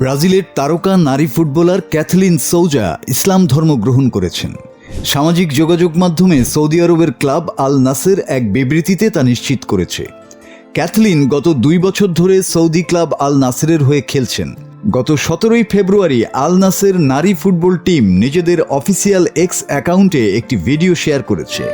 ব্রাজিলের তারকা নারী ফুটবলার ক্যাথলিন সৌজা ইসলাম ধর্ম গ্রহণ করেছেন। সামাজিক যোগাযোগ মাধ্যমে সৌদি আরবের ক্লাব আল নাসের এক বিবৃতিতে তা নিশ্চিত করেছে। ক্যাথলিন গত 2 বছর ধরে সৌদি ক্লাব আল নাসেরের হয়ে খেলছেন। গত 17 ফেব্রুয়ারি আল নাসের নারী ফুটবল টিম নিজেদের অফিসিয়াল এক্স অ্যাকাউন্টে একটি ভিডিও শেয়ার করেছে।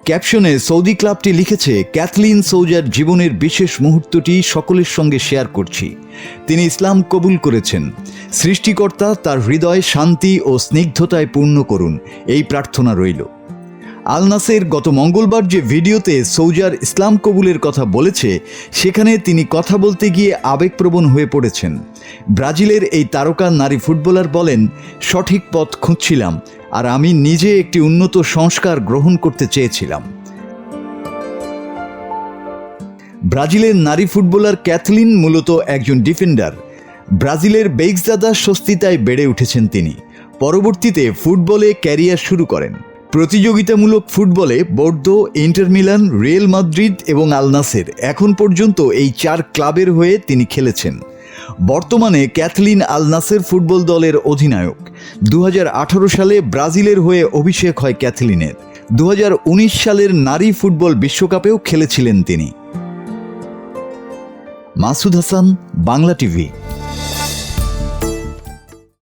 ক্যাপশনে সৌদি ক্লাবটি লিখেছে, ক্যাথলিন সৌজার জীবনের বিশেষ মুহূর্তটি সকলের সঙ্গে শেয়ার করছি। তিনি ইসলাম কবুল করেছেন। সৃষ্টিকর্তা তার হৃদয় শান্তি ও স্নিগ্ধতায় পূর্ণ করুন, এই প্রার্থনা রইল। আল নাসের গত মঙ্গলবার যে ভিডিওতে সৌজার ইসলাম কবুলের কথা বলেছে, সেখানে তিনি কথা বলতে গিয়ে আবেগপ্রবণ হয়ে পড়েছেন। ব্রাজিলের এই তারকা নারী ফুটবলার বলেন, সঠিক পথ খুঁজছিলাম আর আমি নিজে একটি উন্নত সংস্কার গ্রহণ করতে চেয়েছিলাম। ব্রাজিলের নারী ফুটবলার ক্যাথলিন মূলত একজন ডিফেন্ডার। ব্রাজিলের বেইক্সদাদা সস্তিতায় বেড়ে উঠেছেন তিনি। পরবর্তীতে ফুটবলে ক্যারিয়ার শুরু করেন। প্রতিযোগিতামূলক ফুটবলে Bordeaux, inter Milan, Real Madrid এবং আল নাসের এখন পর্যন্ত এই 4 ক্লাবের হয়ে তিনি খেলেছেন। বর্তমানে ক্যাথলিন আল নাসের ফুটবল দলের অধিনায়ক। 2018 সালে ব্রাজিলের হয়ে অভিষেক হয় ক্যাথলিনের। 2019 সালের নারী ফুটবল বিশ্বকাপেও খেলেছিলেন তিনি। মাসুদ হাসান, বাংলা টিভি।